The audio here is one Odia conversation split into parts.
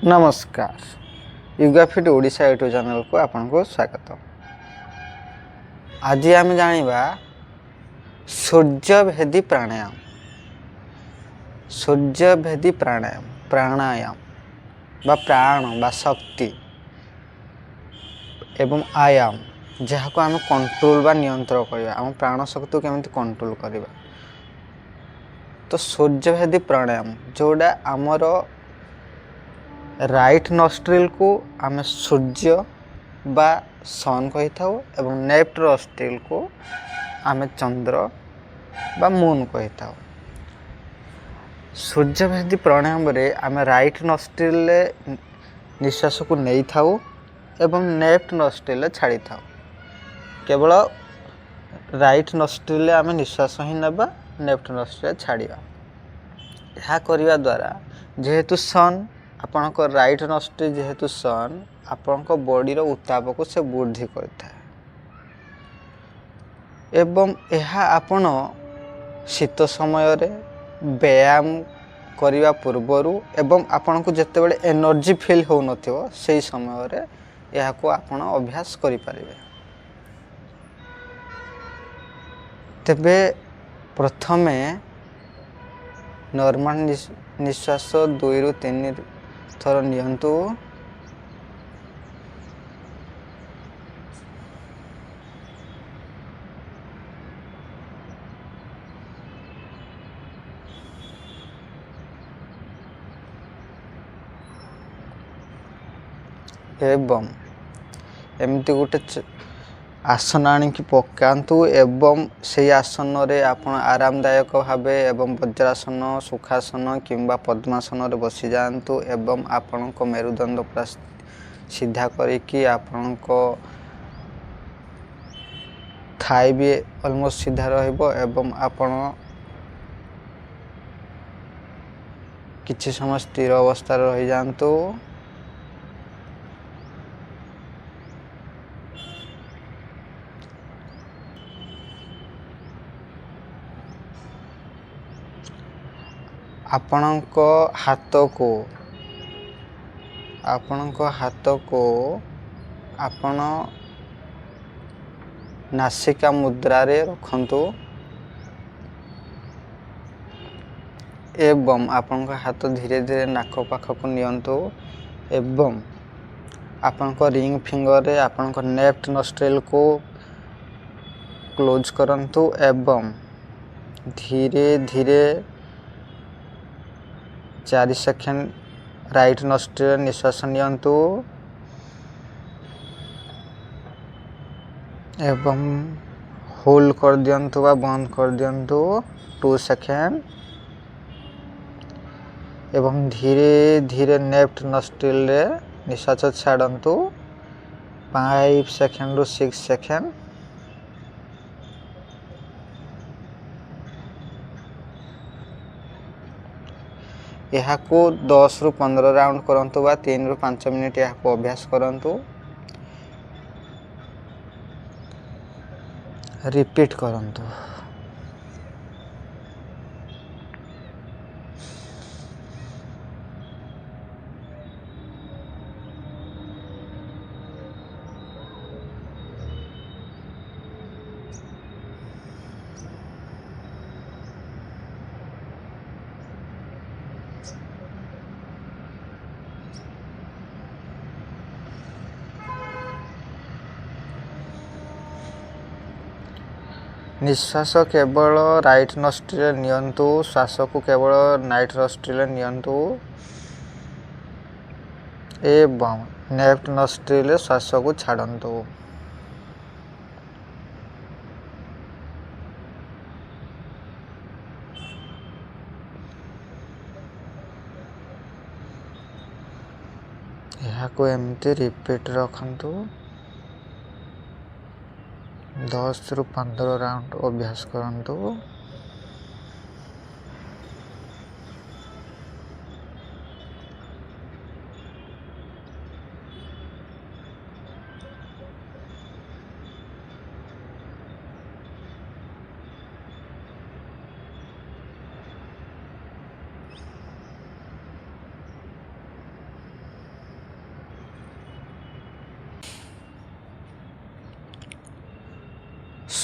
नमस्कार योगाफिट ओडिशा यूट्यूब चैनल को आपको स्वागत। आज आम जाना सूर्यभेदी प्राणायाम। सूर्यभेदी प्राणायाम प्राणायाम बा प्राण बा शक्ति एवं आयाम जहाँ को आम कंट्रोल बा नियंत्रण करवा आम प्राण शक्ति को केମିତି कंट्रोल करवा। तो सूर्यभेदी प्राणायाम जोड़ा आमर राइट नॉस्ट्रिल को आम सूर्य बा सन कही था एवं लेफ्ट नॉस्ट्रिल को आम चंद्र बा मून कही था। सूर्यभेदी प्राणायाम रे आम राइट नॉस्ट्रिल निश्वास को नहीं था एवं लेफ्ट नॉस्ट्रिल छाड़ी था। केवल राइट नॉस्ट्रिल आम निश्वास ही नेबा लेफ्ट नॉस्ट्रिल छाड़िया। यह करने द्वारा जेहेतु सन आपण को राइट नॉस्ट्रिल जेहेतु सन आपण को बॉडी रो उत्ताप को से वृद्धि करता है एवं यह आपण शीत समय रे व्यायाम करने पूर्वर एवं आपण को जिते बड़े एनर्जी फील हो नथिवो सेही समय रे यह को आपण अभ्यास करि परिबे। तेबे प्रथमे नॉर्मल निश्वास 2 ରୁ 3 थर नियंतु। एवं एमती गोटे आसन आनिकी पकातु एवं से आसन रे आपण आरामदायक भाव एवं वज्रासन सुखासन किंबा पद्मासन रे बसी जातु एवं आपण को मेरुदंड पूरा सीधा करिकी आपण को थाई भी ऑलमोस्ट सीधा रहइबो एवं आपण किछि समय स्थिर अवस्था रहि जातु। आपणको हाथ को आपण नासिका मुद्रा रे रखंतु एवं आपणको हाथ धीरे धीरे नाक पाख को नियंतु एवं आपणको रिंग फिंगर रे आपणको लेफ्ट नॉस्ट्रिल को क्लोज करंतु एवं धीरे धीरे 4 सेकंड राइट नॉस्ट्रिल निश्वास नियंतु एवं होल्ड कर दियंतु बा बंद कर दियंतु 2 सेकंड एवं धीरे धीरे लेफ्ट नॉस्ट्रिल रे निश्वास छाड़ंतु 5 सेकंड ରୁ 6 सेकंड। यह को 10 ରୁ 15 राउंड करंतु बा 3 ରୁ 5 मिनिट यह को अभ्यास करंतु रिपीट करंतु। निश्वास केवल राइट नॉस्ट्रिल नियंतु श्वास को केवल राइट नॉस्ट्रिल नियंतु एवं लेफ्ट नॉस्ट्रिल श्वास को छाड़ंतु। यह को एमती रिपीट रखंतु 10 ରୁ 15 राउंड अभ्यास करंतु।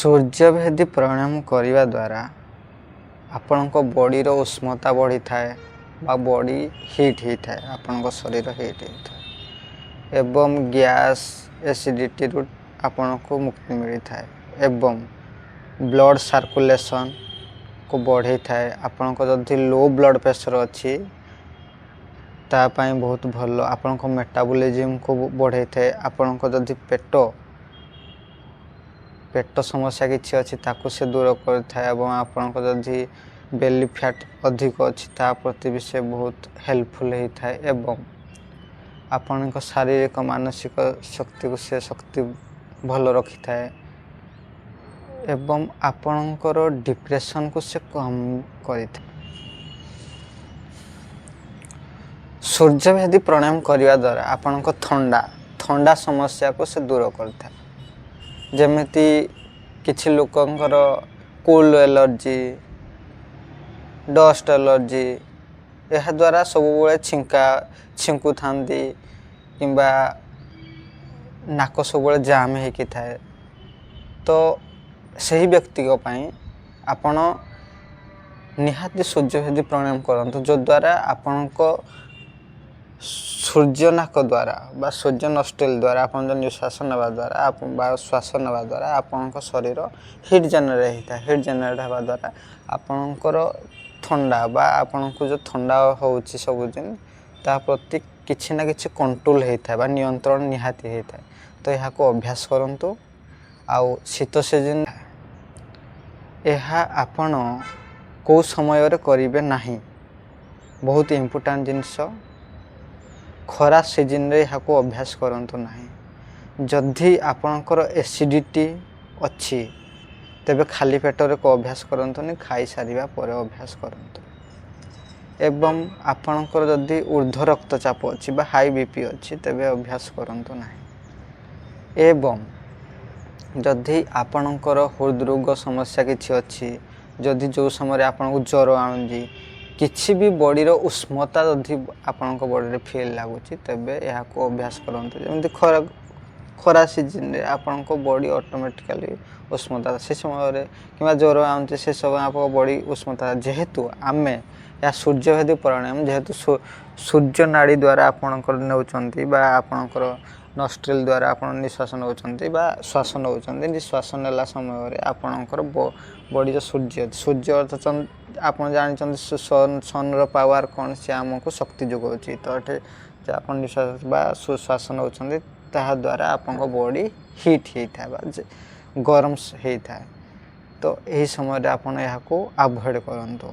ସୂର୍ଯ୍ୟଭେଦୀ ପ୍ରାଣାୟାମ କରିବା ଦ୍ୱାରା ଆପଣଙ୍କ ବଡ଼ିର ଉଷ୍ମତା ବଢ଼ିଥାଏ ବା ବଡ଼ି ହିଟ୍ ହେଇଥାଏ, ଆପଣଙ୍କ ଶରୀର ହିଟ୍ ହେଇଥାଏ ଏବଂ ଗ୍ୟାସ୍ ଏସିଡ଼ିଟିରୁ ଆପଣଙ୍କୁ ମୁକ୍ତି ମିଳିଥାଏ ଏବଂ ବ୍ଲଡ଼ ସାର୍କୁଲେସନ୍କୁ ବଢ଼େଇଥାଏ। ଆପଣଙ୍କ ଯଦି ଲୋ ବ୍ଲଡ଼ ପ୍ରେସର୍ ଅଛି ତା ପାଇଁ ବହୁତ ଭଲ। ଆପଣଙ୍କ ମେଟାବଲିଜିମ୍କୁ ବଢ଼େଇଥାଏ। ଆପଣଙ୍କ ଯଦି ପେଟ ସମସ୍ୟା କିଛି ଅଛି ତାକୁ ସେ ଦୂର କରିଥାଏ ଏବଂ ଆପଣଙ୍କ ଯଦି ବେଲି ଫ୍ୟାଟ୍ ଅଧିକ ଅଛି ତା ପ୍ରତି ବି ସେ ବହୁତ ହେଲ୍ପଫୁଲ୍ ହେଇଥାଏ ଏବଂ ଆପଣଙ୍କ ଶାରୀରିକ ମାନସିକ ଶକ୍ତିକୁ ସେ ଶକ୍ତି ଭଲ ରଖିଥାଏ ଏବଂ ଆପଣଙ୍କର ଡିପ୍ରେସନ୍କୁ ସେ କମ୍ କରିଥାଏ। ସୂର୍ଯ୍ୟଭେଦୀ ପ୍ରାଣାୟାମ କରିବା ଦ୍ୱାରା ଆପଣଙ୍କ ଥଣ୍ଡା ସମସ୍ୟାକୁ ସେ ଦୂର କରିଥାଏ। ଯେମିତି କିଛି ଲୋକଙ୍କର କୋଲ୍ଡ ଏଲର୍ଜି, ଡଷ୍ଟ ଏଲର୍ଜି, ଏହାଦ୍ୱାରା ସବୁବେଳେ ଛିଙ୍କୁଥାନ୍ତି କିମ୍ବା ନାକ ସବୁବେଳେ ଜାମ୍ ହେଇକି ଥାଏ। ତ ସେହି ବ୍ୟକ୍ତିଙ୍କ ପାଇଁ ଆପଣ ନିହାତି ସୂର୍ଯ୍ୟଭେଦୀ ପ୍ରାଣାୟାମ କରନ୍ତୁ, ଯଦ୍ୱାରା ଆପଣଙ୍କ ସୂର୍ଯ୍ୟ ନାକ ଦ୍ୱାରା ବା ସୂର୍ଯ୍ୟ ନଷ୍ଟ୍ରିଲ୍ ଦ୍ୱାରା ଆପଣ ଯେଉଁ ନିଶ୍ୱାସ ନେବା ଦ୍ୱାରା ବା ଶ୍ୱାସ ନେବା ଦ୍ୱାରା ଆପଣଙ୍କ ଶରୀର ହିଟ୍ ଜେନେରେଟ୍ ହେଇଥାଏ। ହିଟ୍ ଜେନେରେଟ୍ ହେବା ଦ୍ୱାରା ଆପଣଙ୍କର ଥଣ୍ଡା ବା ଆପଣଙ୍କୁ ଯେଉଁ ଥଣ୍ଡା ହେଉଛି ସବୁଦିନ ତା ପ୍ରତି କିଛି ନା କିଛି କଣ୍ଟ୍ରୋଲ୍ ହେଇଥାଏ ବା ନିୟନ୍ତ୍ରଣ ନିହାତି ହେଇଥାଏ। ତ ଏହାକୁ ଅଭ୍ୟାସ କରନ୍ତୁ। ଆଉ ଶୀତ ସିଜିନ୍ ଏହା ଆପଣ କେଉଁ ସମୟରେ କରିବେ ନାହିଁ, ବହୁତ ଇମ୍ପୋର୍ଟାଣ୍ଟ ଜିନିଷ। ଖରା ସିଜିନ୍ରେ ଏହାକୁ ଅଭ୍ୟାସ କରନ୍ତୁ ନାହିଁ। ଯଦି ଆପଣଙ୍କର ଏସିଡ଼ିଟି ଅଛି ତେବେ ଖାଲି ପେଟରେ ଅଭ୍ୟାସ କରନ୍ତୁନି, ଖାଇସାରିବା ପରେ ଅଭ୍ୟାସ କରନ୍ତୁ। ଏବଂ ଆପଣଙ୍କର ଯଦି ଉର୍ଦ୍ଧ୍ୱ ରକ୍ତଚାପ ଅଛି ବା ହାଇ BP ଅଛି ତେବେ ଅଭ୍ୟାସ କରନ୍ତୁ ନାହିଁ। ଏବଂ ଯଦି ଆପଣଙ୍କର ହୃଦରୋଗ ସମସ୍ୟା କିଛି ଅଛି, ଯଦି ଯେଉଁ ସମୟରେ ଆପଣଙ୍କୁ ଜ୍ୱର ଆଣୁଛି, କିଛି ବି ବଡ଼ିର ଉଷ୍ମତା ଯଦି ଆପଣଙ୍କ ବଡ଼ିରେ ଫିଲ୍ ଲାଗୁଛି ତେବେ ଏହାକୁ ଅଭ୍ୟାସ କରନ୍ତୁ। ଯେମିତି ଖରା ସିଜିନ୍ରେ ଆପଣଙ୍କ ବଡ଼ି ଅଟୋମେଟିକାଲି ଉଷ୍ମତା ସେ ସମୟରେ କିମ୍ବା ଜ୍ୱର ଆଣୁଛି ସେ ସମୟରେ ଆପଣଙ୍କ ବଡ଼ି ଉଷ୍ମତା, ଯେହେତୁ ଆମେ ଏହା ସୂର୍ଯ୍ୟଭେଦୀ ପ୍ରାଣାୟାମ ଯେହେତୁ ସୂର୍ଯ୍ୟ ନାଡ଼ି ଦ୍ୱାରା ଆପଣଙ୍କର ନେଉଛନ୍ତି ବା ଆପଣଙ୍କର ନଷ୍ଟ୍ରିଲ୍ ଦ୍ୱାରା ଆପଣ ନିଶ୍ୱାସ ନେଉଛନ୍ତି ବା ଶ୍ୱାସ ନେଉଛନ୍ତି। ନିଶ୍ୱାସ ନେଲା ସମୟରେ ଆପଣଙ୍କର ବଡ଼ିର ସୂର୍ଯ୍ୟ ଅର୍ଥ ଆପଣ ଜାଣିଛନ୍ତି ସନ୍ର ପାୱାର କ'ଣ, ସେ ଆମକୁ ଶକ୍ତି ଯୋଗାଉଛି। ତ ଏଠି ଆପଣ ନିଶ୍ୱାସ ବା ସୁଶ୍ୱାସ ନେଉଛନ୍ତି ତାହା ଦ୍ୱାରା ଆପଣଙ୍କ ବଡ଼ି ହିଟ୍ ହେଇଥାଏ ବା ଗରମ ହେଇଥାଏ। ତ ଏହି ସମୟରେ ଆପଣ ଏହାକୁ ଆଭଏଡ଼୍ କରନ୍ତୁ।